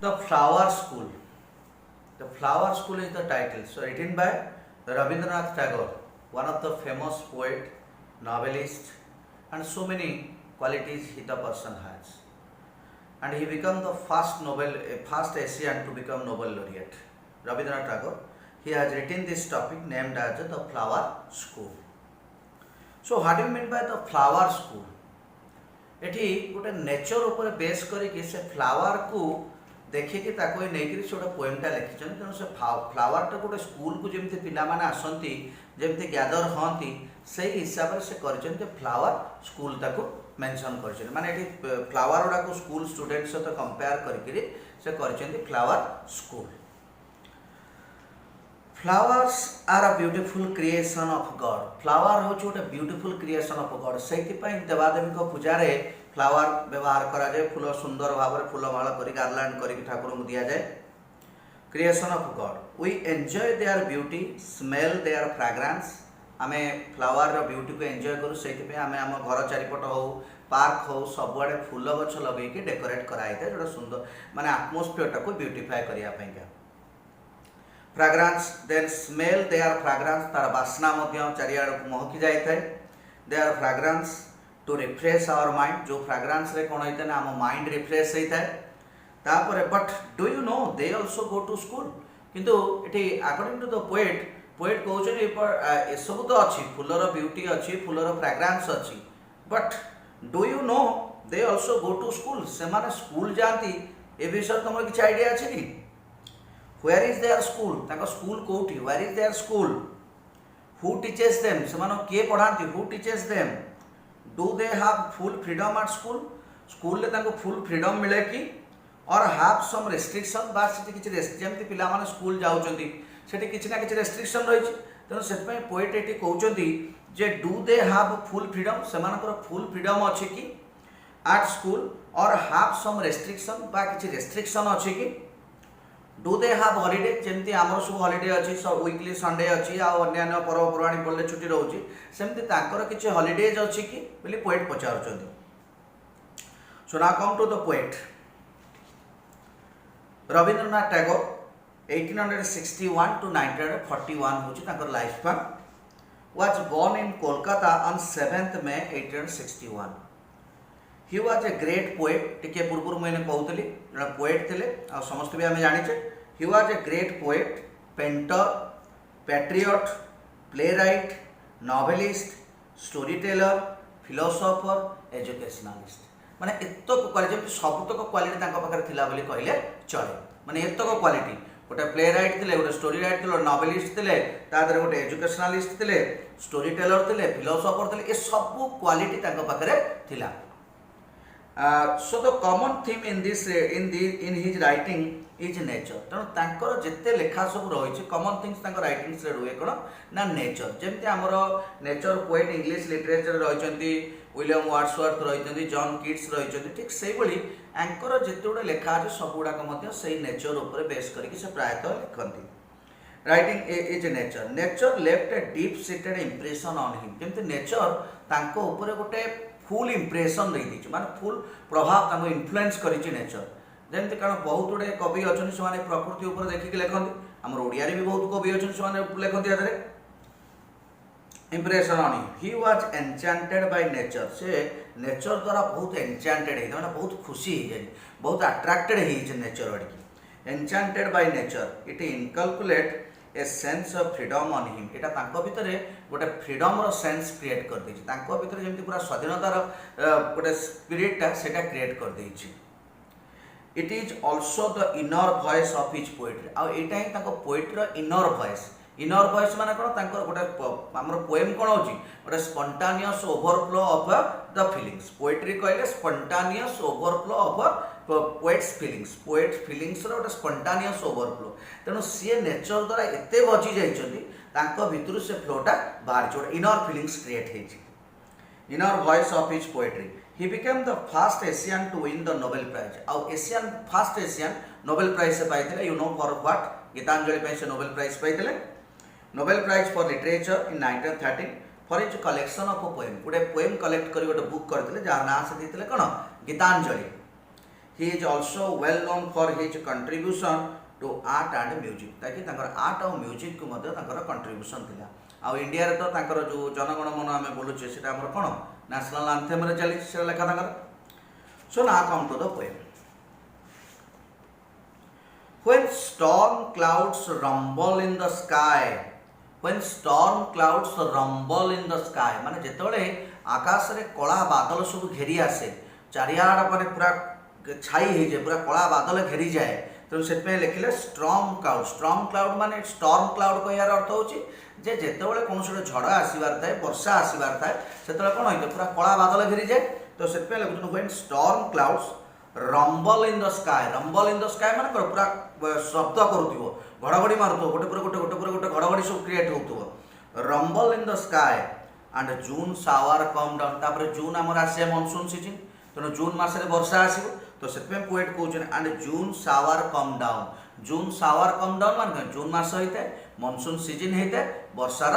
The Flower School. The Flower School is the title. So written by Rabindranath Tagore, one of the famous poet, novelist, and so many qualities the person has. And he became the first Asian to become Nobel laureate. Rabindranath Tagore. He has written this topic named as the Flower School. So what do you mean by the Flower School? एठी गोटे nature उपर base करके से flower को देखिए ताको नहीं से गोटे पोएमटा लिखिछन तेणु से फ्लावरटा गोटे स्कूल को जमी पिला माने आसंती जमी गैदर हंती से हिसाब से कर फ्लावर स्कूल ताको मेंशन कर माने एठी फ्लावर गुड़ा को स्कूल स्टूडेंट सहित कंपेयर करके से कर flower school. Flowers are a beautiful creation of God. Flower हूँ गोटे ब्यूटीफुल क्रिएशन ऑफ गॉड. से देवादेवी पूजा रे फ्लावर व्यवहार करा जाए. फूल सुंदर भाव में फूलमाला कर गार्लैंड करके ठाकुर को दिया जाए. Creation of God. We enjoy their beauty, smell their fragrance. आम फ्लावर ब्यूटी को एंजॉय करूँ से आम घर चारिपट हो पार्क हो सबुआड़े फूल गछ लगे डेकोरेट कराई था जोटा सुंदर माने आटमोस्फियर को ब्यूटिफाई करने. Fragrance then smell their fragrance तार बास्ना चारिआड़ महकी जाए. Their fragrance to refresh our mind. जो फ्राग्रांस रे कौन होता है आम माइंड रिफ्रेश होता है. तापर but do you know they also go to school. किंतु ये अकॉर्डिंग टू द पोएट कहते सब तो अच्छी फूलर ब्यूटी अच्छी फूलर फ्राग्रांस अच्छी but do you know they also go to school. से माने स्कूल जाती ए विषय तुम किसी आइडिया अच्छी कि Where is their school? ताका स्कूल कोठी. Where is their school? Who teaches them? सेमानो किए पढ़ाती? Who teaches them? Do they have full freedom at school? School ले ताको full freedom मिले कि और have some restriction बात से किसी जमती पिला माने स्कूल जाउचंती सेठी किसी ना किसी restriction रही छि. तेणु से पोएट एटी कहउचंती जे do they have full freedom? सेमानकर full freedom अछि कि at school और have some restriction बा किसी restriction अछि कि डू दे हाव हॉलिडे. जमती आमर सब हॉलिडे अच्छी सब वीकली संडे अच्छी अन्य पर्वपर्वाणी पड़े छुट्टी रोचे सेमती किसी हॉलिडेज अच्छी कि बोली पोएट पचार. So now come to the poet. Rabindranath Tagore 1861 to 1941 हूँ life span. Was born in Kolkata on 7th May 1861. He was a great poet. टिके पूर्व मुझे कहूली जो पोएट थे आ समस्त भी आम जाचे. ही was a great poet, painter, patriot, play right, novelist, story teller, philosopher, educationalist. माने एतक क्वालिटी सबतक क्वालिटी पाखे थिला बोली कहले चले. माने एतक क्वालिटी गोटे प्ले राइट थे, गोटे स्टोरी राइट थे, नॉवेलिस्ट थे, तादर गोटे एजुकेशनलिस्ट थे, स्टोरी टेलर थे, फिलोसोफर थे. ये सब क्वालिटी पाखे थिला. So the common theme in his writing is nature. तेणु तांकर जिते लेखा सब रही कमन थिंग्स राइटिंग्स रुए कौन ना नेचर. जमती आमर नेचर पोएट इंग्लिश लिटरेचर रही विलियम वर्ड्सवर्थ रही जॉन कीट्स रही ठीक से आंकर जिते गुड़ा लेखा अच्छे सब गुड़ाक से नेचर उपर बेस करके प्रायतः लिखती. Writing is nature. Nature left a deep seated impression on him. जमती नेचर तांको ऊपर गोटे फुल इंप्रेशन रही माने फुल प्रभाव इन्फ्लुएंस करिछि नेचर. जमती कारण बहुत गुड़े कवि अच्छा से प्रकृति उपर देखिक लिखती. आम ओडिया भी बहुत कवि अच्छा से लिखती impression on him. He was enchanted by nature. से नेचर द्वारा बहुत एनचेंटेड है माने बहुत खुशी हो जाए बहुत अट्रैक्टेड है नेचर आड़की. Enchanted by nature it inculcate a sense of freedom on him. यहाँ भितर गोटे फ्रीडम सेंस क्रिएट कर देछि. भितर जमी पूरा स्वाधीनतार गोटे स्पिरिटा से क्रिएट कर देछि. It is also the inner voice of his poetry. आईटा ही पोएट्रीर इनर वॉइस. इनर वॉइस माने कौन गोटे आमर पोएम कौन हो गोटे spontaneous overflow of the feelings. Poetry कहले spontaneous overflow of poet's feelings. Poet feelings गोटे स्पंटानियस ओवरफ्लो. तेणु सी नेचर द्वारा एत बची जाइए भितर से फ्लोटा बाहर इनर फीलिंग्स क्रिएट होती. Inner voice of his poetry. He became the first Asian to win the Nobel prize. आउ फर्स्ट एशियन नोबेल प्राइज से पाई. You know for what? Gitanjali से नोबेल प्राइज पाई. Nobel prize for literature in 1913 for his collection of poem. गोटे poem collect कर गोटे book करते जहाँ ना से कौन Gitanjali. He is also well known for his contribution to art and music ताकि आर्ट और म्यूजिक को कंट्रीब्यूशन थिला आ इंडिया रे तो तांकर जो जनगण मन आम बोलुचे से कौन नेशनल आंथेम रे चली से लेखा तांकर so now come to the poem when storm clouds rumble in the sky when storm clouds rumble in the sky माने जेतबेले आकाश रे कला बादल सब घेरी आसे चारियाड माने पूरा छाई हे जे पूरा कला बादल घेरी जाए तो से लिखिले स्टॉर्म क्लाउड माने स्टॉर्म क्लाउड को यार अर्थ होची जे जेतबेले कोनोसो झड़ आसीबार थाए वर्षा आसीबार थाए सेतबेले कोन होइते पूरा कला बादल घेरी जाए तो से लिखुन when storm clouds rumble in the sky माने पूरा शब्द करूथिबो घड़घड़ी मारुथो गोटे पर गोटे घड़घड़ी सब क्रिएट होथुबो rumble in the sky and June shower come down तापर जून हमर आसे मॉनसून सीजन तेणु जून मासरे वर्षा आसीबो तो सेतमे पोएट कहउछन and June shower come down माने जून मास होइते मॉनसून सीजन होइते वर्षार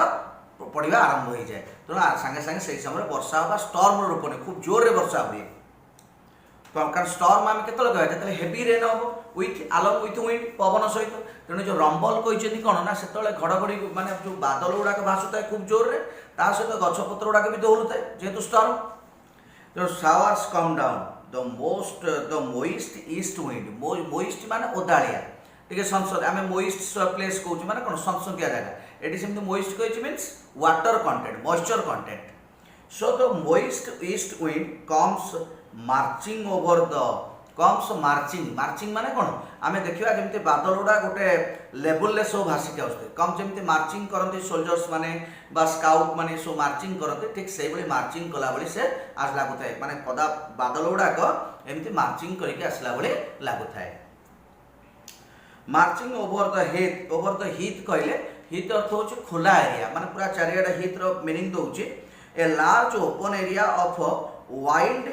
पड़िबा आरंभ हो जाए तेणु संगे संगे से समय वर्षा बा स्टॉर्म रूप ने खूब जोर रे वर्षा हुए कारण स्टॉर्म आम केतले कह जतले हेवी रेन हम विथ अलॉन्ग विथ विंड पवन सहित तेणु जो रंबल कहते कौन ना से घड़घड़ी माने जो बादल गुड़ाक भासुए खूब जोर रे ता सहित गछपत्र गुड़ाक भी दौड़ुए जेहेतु स्टॉर्म तेणु showers come down the moist east wind moist माने ओदालिया टिके संसद आम मोइस्ट प्लेस कहूँ माने कौन संसदिया जगह ये सेमती मोइस्ट कही means water content moisture content so the moist east wind comes marching over the marching माने कौन आम देखा जमी बादल गुड़ा गोटे लेवल सब भासिक आसते कम जमी मार्चिंग करते सोल्जर्स माने बा स्काउट माने सब मार्चिंग करते ठीक से भाई मार्चिंग कला भाई से आज लगुए माने पदा बादल गुड़ाक एमती मार्चिंग करके आसला भाई लगुए मार्चिंग ओवर द हीथ कहले हीथ अर्थ हो खोला एरिया माने पूरा चारिआडे हीथ रो मीनिंग दउची a large open area of wild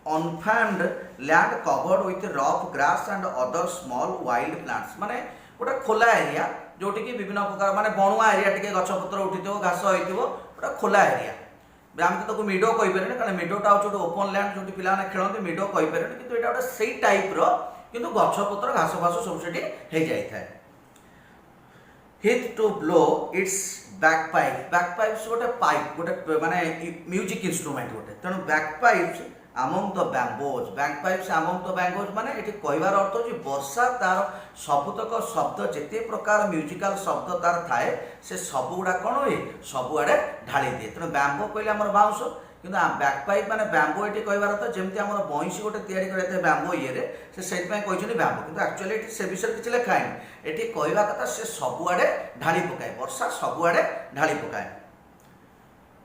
unfarmed land covered with rough grass and other small wild plants माने गोटे खोला एरिया जोटी की विभिन्न प्रकार माने बणुआ एरिया टिके गछपत्र उठिथो घास होइथिबो गोटे खोला एरिया आम तो मिडो कहि परने कारण मिडोटा हो ओपन लैंड जोटी पिला ने खेलते मिडो कहि परने किंतु एटा गोटे सेई टाइप रो किंतु गछपत्र घास फास सब सेठी हे जाय थाए हिट टू ब्लो इट्स बैकपाइप्स गोटे पाइप गोटे माने म्यूजिक इंस्ट्रूमेंट गोटे तेणु बैकपाइप्स among the bambos bagpipes among the bambos माने एठी कहबार अर्थ हो वर्षा तार सबुतक शब्द जेते प्रकार म्यूजिकल शब्द तार थाए से सब गुड़ा कौन हुए सबुआड़े ढाली दिए तेणु बैम्बो कहले आमर बाउंश कि बैकपाइप माने बैम्बो ये कहबार अर्थ जमी आम बंशी गोटे तैयारी बैम्बो ये से बैम्बो कि एक्चुअली ये से विषय किसी लिखाए ये कहवा कथा से सबुआड़े ढाली पकाए वर्षा सबुआड़े ढाली पकाए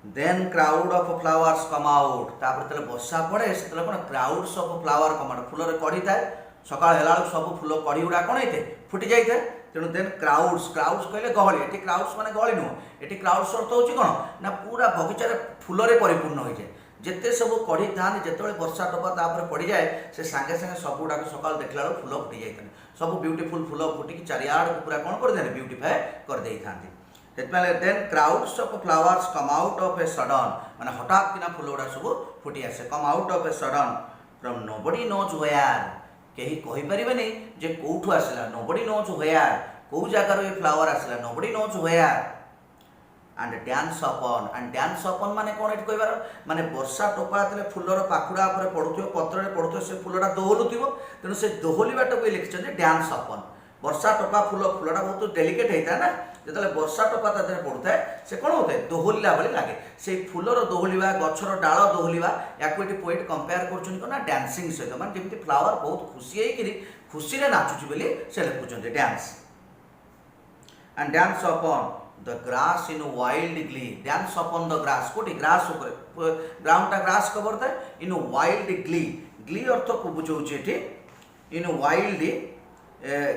then crowd of flowers come out तापर तले वर्षा पड़े से तले कोन crowds of flower come out फूल रे कढ़ी थाए सकाळ हेला सब फूल कढ़ी गुडा कोन हेते फुटी जाई थाए तेणु देन क्राउड्स कहले गहली एटी क्राउड्स माने गहली नुह एटी क्राउड्स अर्थ होची कोन ना पूरा बगीचा रे फूल रे परिपूर्ण होई जाए जेते सब कढ़ी थाने जेतेबेले वर्षा टपा तापर पड़ी जाए से संगे संगे सब गुडा सकाळ देखला फूल फुटी जाई सब ब्यूटीफुल फूल फुटी चारियाड पूरा कोन कर देने ब्यूटीफाई कर देई थांती then crowds of flowers come out of a sudden माने हठात किना फूल गुड़ा सब फुटी आसे come out of a sudden from nobody knows where केही कहि परिबेनी जे कोठु आसला नोबडी नोज वेयर को जगार ए फ्लावर आसला nobody knows where and dance upon माने कोन एट कहबार माने वर्षा टोपा तले फूलर पाखुड़ा ऊपर पडुथियो पत्र रे पडुथियो से फूलटा दोहलुथिबो तेनु से दोहलिबाटा को लिखछन डांस अपन वर्षा टोपा फूलटा बहुत डेलिकेट होता है ना जो वर्षा टोपा तादे पड़ता है से कौन होता है दोहलिला भाई लगे से फूलर दोहलिया गछर डाल दोहलिया या पोएट कंपेयर कर डांसिंग सहित माने जमी फ्लावर बहुत खुशी खुशी रे नाचुची बोली से लिखुं dance and dance upon the grass in wild glee dance upon the grass कोटी ग्रास ग्राउंड ग्रास कवर था इन वाइल्ड ग्ली अर्थ को बुझे इन वाइल्ड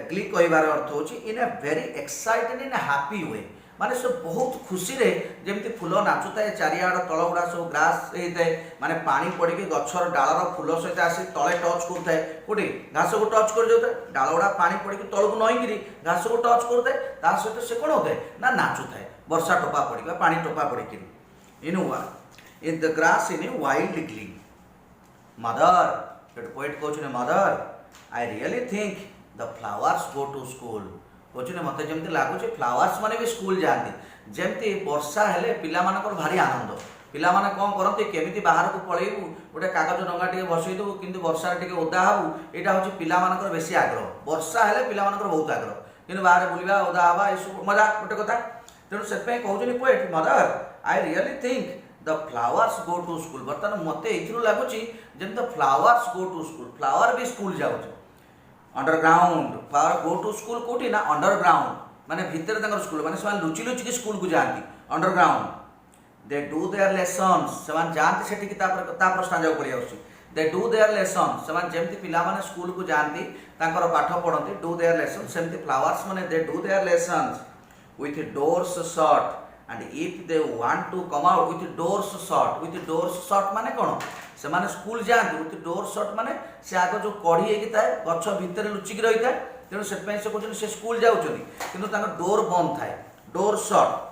ग्ली कहबार अर्थ हो in a very excited in a happy way माने सब बहुत खुशी रे जमी फूल नाचुए चारिआड तल गुड़ा सब ग्रास होता है माने पानी पड़ी गछर डालर फूल सहित आसी तले टच करता है कोटी घास को टच कर जाता है डाल गुड़ा पानी पड़ी तल को नईकि घास को टच करता है ता सहित से कौन होता है ना नाचुए वर्षा टोपा पड़ी पानी टोपा पड़ी in the grass in a wild glee mother poet कहते mother I really think the flowers go to school कौन मत जमी लगुच फ्लावर्स मैंने भी स्कूल जाती जमती वर्षा हेले पिला भारी आनंद पिला माने कौन करते केमी बाहर को पलैबू गोटे कागज डंगा टे भसईदेबू कि वर्षा टे ओदा हबू यहाँ हूँ पिला बेसी आग्रह वर्षा हेले पिला बहुत आग्रह कि बाहर बुलवा ओदा हवा ये मजा गोटे कथा तेणु से कहते poet mother I really think the flowers go to school बर्तमान मत ये लगुच जमी the flowers go to school flower भी स्कूल जाऊँ underground flower go to school कौटी ना अंडरग्राउंड माने भितर स्कूल माने लुचि लुचिकी स्कूल को जाती underground they do their lessons से जाती से स्टांजा पड़ी आसुची दे डू देयर लेसन से जमी पिला माने स्कूल को जाती पाठ पढ़ती डू देयर लेसन सेमती फ्लावर्स माने they do their lessons with doors shut and if they want to come out with doors shut माने कौन से माने स्कूल जाती विथ डोर शट माने से आग जो कढ़ी होता है गछ भितर लुचिकी रही है तेणु से कहते से स्कूल जाऊँगी कि डोर बंद थाए door shut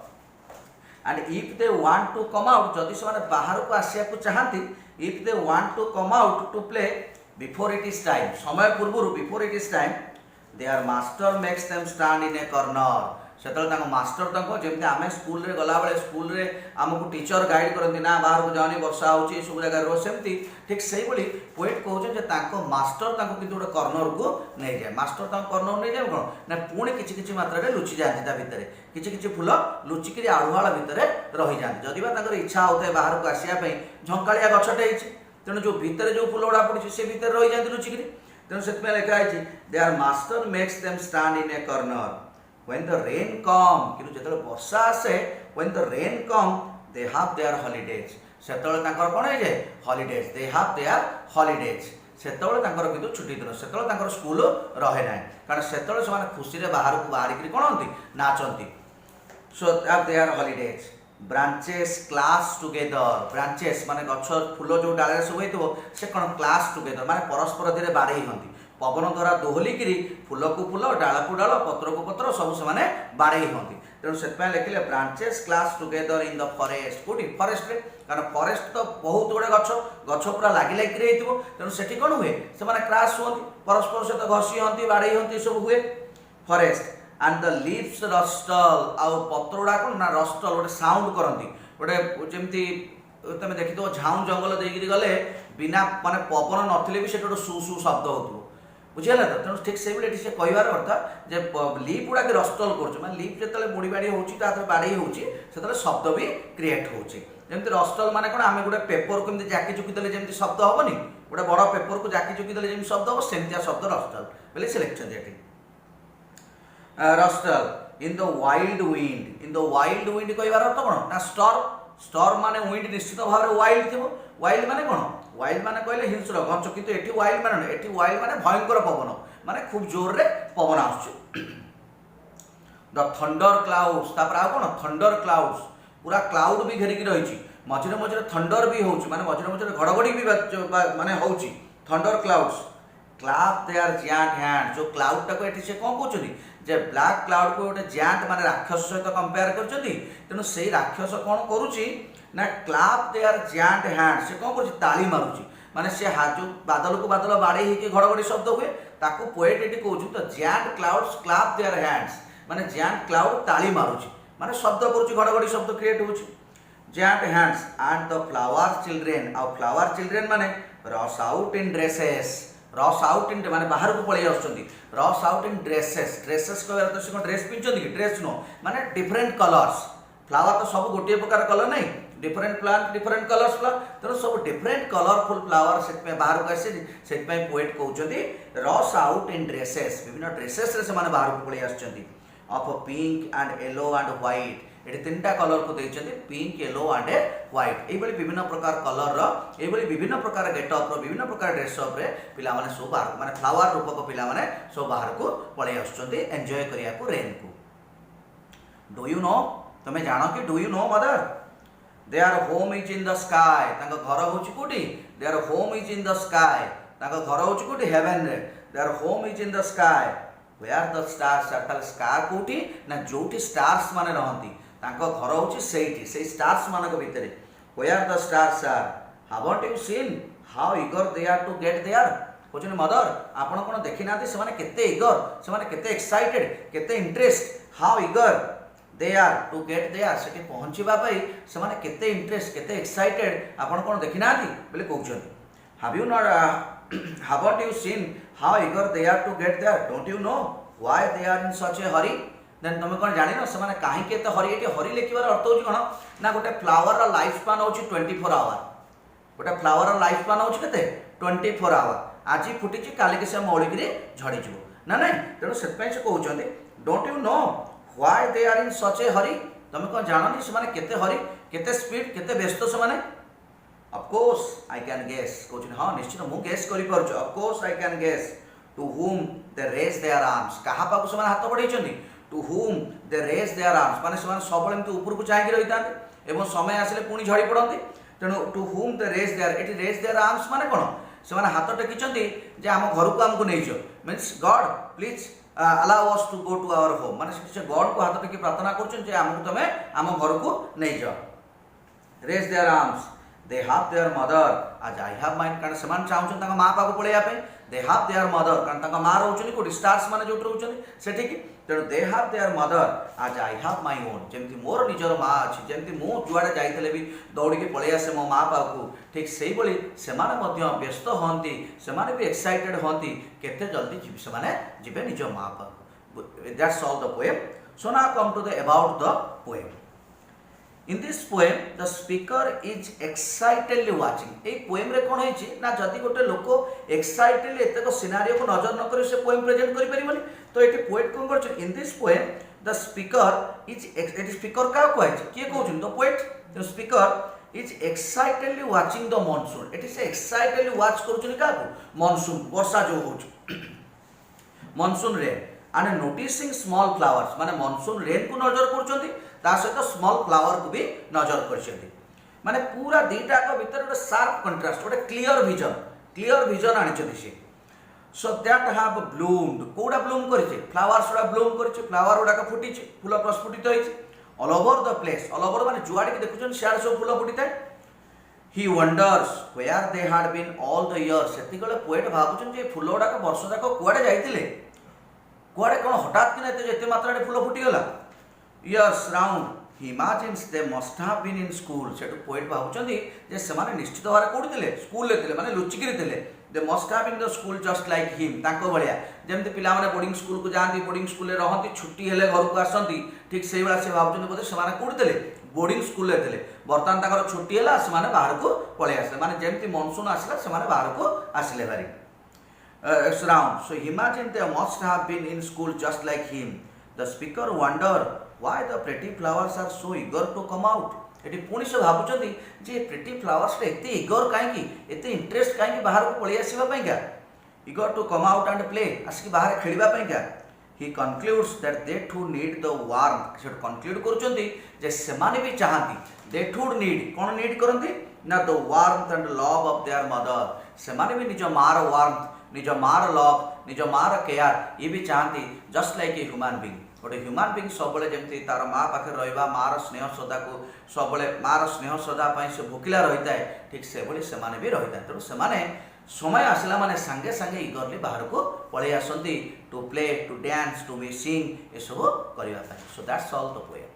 and if they want to come out जदि से बाहर को आसिया को चाहती if they want to come out to play before it is time समय पूर्व before it is time their master makes them stand in a corner से मास्टर तक जमी आम स्कूल रे गला बेले स्कूल रे आमको टीचर गाइड करती ना बाहर को जानी वर्षा होची सब जगह रो सेमती ठीक से पोएट कहते मास्टर कि गोटे कॉर्नर को नहीं जाए मास्टर कॉर्नर नहीं जाए कौन ना पुणी किसी मात्रा लुचि जाती भितर किसी फूल लुचिकी आढ़ुआल भितर रही जाती जदि इच्छा होता है बाहर को आसापी झंकाड़िया गछटे तेणु जो भितर जो फूल गुड़ा पड़ी से भितर रही जाती लुचिकी तेणु से लिखाई they are master makes them stand in a corner when the rain come किंतु जब वर्षा आसे when the rain come they have their holidays सेतବେଳେ तांकर कोन हे जे holidays they have their holidays सेतବେଳେ तांकर किंतु छुट्टी दिन सेतବେଳେ तांकर स्कूल रहे ना कारण सेतବେଳେ से खुशी रे बाहर को बाहर करी कोन होती नाचंती so have their holidays branches class together branches माने गछ फूल जो डाले सब हेतु से कोन class together माने परस्पर धीरे बाड़े होती पवन द्वारा दोहलिकी फूल को फूल डाल को डाल पत्र को पत्र सब से बाड़े होती तेणु से लिखिले branches clash together in the forest कौटी फॉरेस्ट रे कारण फॉरेस्ट तो बहुत गुड़े गछ गछ पूरा लगी लगी तेणु से कौन हुए से क्लास हुए परस्पर सहित घसी हंती बाड़े हंती सब हुए फॉरेस्ट एंड द लीव्स रस्टल आउ पत्र गुड़ा कौन ना रस्टल गोटे साउंड करती गोटे जमी तुम देखी झाऊ जंगल देकर गले बिना माने पवन नथिले भी से सु सु शब्द होता बुझीगला तो तेणु ठीक से से कहबार अर्थ जे लीफ गुड़ा रस्टल कर लीफ जो बुड़ी बाड़ी हो बाड़ी हो शब्द भी क्रिएट होमती रस्टल माने कौन आम गोटे पेपर को जाकी चुकी देले जमी शब्द हेनी गोटे बड़ पेपर को जाकी चुकी देले जमी शब्द हम सेमतिया शब्द रस्टल बोले से लिखते रस्टल इन द वाइल्ड विंड कहबार अर्थ कौन ना स्टॉर्म माने विंड निश्चित भाव में वाइल्ड थी वाइल्ड माने कौन वाइल्ड माने कहले हिंस्र घंच किंतु एठी वाइल्ड माने एठी वाइल्ड माने भयंकर पवन माने खूब जोर रे पवन आसुछ द थंडर क्लाउड्स तापर आ कोन थंडर क्लाउड्स पूरा क्लाउड भी घेरिक रही मझिरे मझिरे थंडर भी होउची माने मझिरे मझिरे घड़घड़ी भी माने होउची thunder clouds clap their giant hand जो क्लाउड टाको एठी से कोन कहउछनी जे ब्लैक क्लाउड को गोटे जायंट माने राक्षस सहित कंपेयर करछथि तेनु सेही राक्षस कोन करूची ना क्लैप देयर जायंट हैंड से कोन करूची ताली मारुची माने से हाथ जो बादल को बादल बाड़े ही घड़घड़ी शब्द हुए ताको पोएट एटी कहउछु तो giant clouds clap their hands माने जायंट क्लाउड ताली मारुची माने शब्द करूची घड़घड़ी शब्द क्रिएट होउची giant hands and the flower children माने रस आउट इन ड्रेसेस रस आउट इन माने बाहर को पळै आछंती रस आउट इन ड्रेसेस कहबार तो से ड्रेस पिंचती कि ड्रेस नो माने डिफरेंट कलर्स फ्लावर तो सब गोटे प्रकार कलर नहीं डिफरेंट प्लांट डिफरेंट कलर्स तेणु सब डिफरेंट कलरफुल फ्लावर से बाहर को आसे से पोएट कहते रस आउट इन ड्रेसेस विभिन्न ड्रेसेस से बाहर को पड़े आछंती of pink and yellow and white ये तीनटा कलर को देते पिंक येलो एंड व्हाइट ये विभिन्न प्रकार कलर ये विभिन्न प्रकार गेटअप विभिन्न प्रकार ड्रेसअप पिला माने सब बाहर माने फ्लावर रूपक पिला माने सब बाहर को पड़े आछंती एंजॉय करिया को रेन को डू यू नो तुम्हें जानो कि do you know mother their home is in the sky तांका घर होची कोठी their home is in the sky तांका घर होची कोठी हेवन रे their home is in the sky where the stars are ताल स्काई कोठी ना जोठी स्टार्स माने रहंती तांका घर होची सेठी से स्टार्स मानक भितरे where the stars are haven't you seen how eager they are to get there कहते मदर आपण कौन देखी ना से केते इगर से केते एक्साइटेड केते interest how eager they are to get there से पहुँचवा से केते इंटरेस्ट केते एक्साइटेड आपण कौन देखी ना बोले कहते have you not haven't you seen how eager they are to get there? Don't you know why they are in such a hurry? Then तुम कौन जान से कहीं केते हरी ये हरी लिखार अर्थ हो कौन ना गोटे फ्लावर लाइफ स्पान हो 24 आवर गोटे फ्लावर लाइफ स्पान हो 24 आवर आज फुटी काली की से मौलिक झड़ीज ना ना तेणु से कहते don't you know why they are in such a hurry तुम कौन जाननी से केते हरी केते स्पीड केते व्यस्त से Of course I can guess कहते हाँ निश्चित मु गेस कर Of course I can guess to whom they raise their arms कहा पाक से हाथ बढ़ाई to whom they raise their arms माने से सब एमती ऊपर को चाहिए रही था एवं समय आसिले पुणी झड़ी पड़ती तेणु to whom they raise their eighty raise their arms माने कौन से हाथ टेकी जे आम घर को आमको नहीं जाओ means God please allow us to go to our home माने से गॉड को हाथ टेकी प्रार्थना कर आमको तुम आम घर को नहीं जाओ raise their arms they have their mother as I have mine कारण से चाहूँ माँ पाक पलैया they have their mother कारण माँ रोचे कौट स्टार्स मैंने जो रोचे से तेणु they have their mother as I have my own जमी मोर निजर माँ अच्छी जमी मु जुआड़े जाइले भी दौड़ी पलि आसे मो माँ पाक ठीक से से व्यस्त हमें से भी एक्साइटेड हमें केते जल्दी जी निज माँ पाक that's all the poem so now come to the about the poem In this poem, the speaker is excitedly watching. ये पोएम रे कौन है ना जदि गोटे लोक एक्साइटेडली एतक सिनारियो को नजर न करी से पोएम प्रेजेंट करि परिबनी तो एटी पोएट कोन करछ in this poem the speaker is एटी स्पीकर का कहै छै के कहउछन the poet the speaker is excitedly watching the monsoon एटी से एक्साइटेडली वाच करछन का मॉनसून वर्षा जो होछ मॉनसून रे एंड नोटिसिंग स्मॉल फ्लावर्स माने मॉनसून रेन को नजर करछंती सहित स्मॉल फ्लावर को भी नजर कर पूरा दीटा भितर गोटे शार्प कंट्रास्ट गोटे क्लीयर विजन आनी सो दैट हैव ब्लूम्ड कोड़ा ब्लूम करिचे फ्लावर्स गुड़ा ब्लूम करिचे फ्लावर गुड़ाक फुटी फूल प्रस्फुटित होइचे all over the place all over माने जुआड़ी के देखुछन सियार सब फूल फुटी थाए he wonders where they had been all the year सेतिकले पोएट भाबुछन जे फूल गुड़ाक वर्ष जाक कुआडे जाइतिले कुआडे कोन हठात कि एते मात्रा फूल फुटी गला years round he imagines they must have been in school सेटू पोएट भाबुचंदी जे सेमाने निश्चित भारे कोडी थिले स्कूल ले थिले माने लुचिकिरि थिले they must have been in the school just like him ताको भलिया जेमति पिला माने बोर्डिंग स्कूल को जांती बोर्डिंग स्कूल रे रहंती छुट्टी हेले घर को आसंती ठीक सेही वाला से भाबुचंदी बोधे सेमाने कोडी थिले बोर्डिंग स्कूल ले थिले बर्तमान ताकर छुट्टी हेला सेमाने बाहर को पळे आसे माने जेमति मॉनसून आसला सेमाने बाहर को आसिले भारी round so he imagined they must have been in school just like him the speaker wondered why the pretty flowers are so eager to come out eighty पुणी से भाबुचंदी जे प्रिटी फ्लावर्स रे एते इगर काहेकि एते इंटरेस्ट काहेकि बाहर को पळि आसीबा पई क्या eager to come out and play आसकी बाहर खेलिबा पई क्या he concludes that they too need the warmth से कंक्लूड करचंदी जे सेमाने भी चाहंती दे टू नीड कोन नीड करंती ना the warmth and love of their mother सेमाने भी निज मार वार्मथ निज मार लव निज मार केयर ये भी चाहंती just like a human being गोटे ह्यूमन बीइंग सब जमी तार माँ पाखे रहा मार स्नेह श्रद्धा को सब मार स्नेह श्रद्धा से भोकिला रही है ठीक से भी रही है तेणु से समय आसला माने सांगे सांगे इगरली बाहर को पलि आसती to play to dance to be sing ये सब करने so that's all the poem.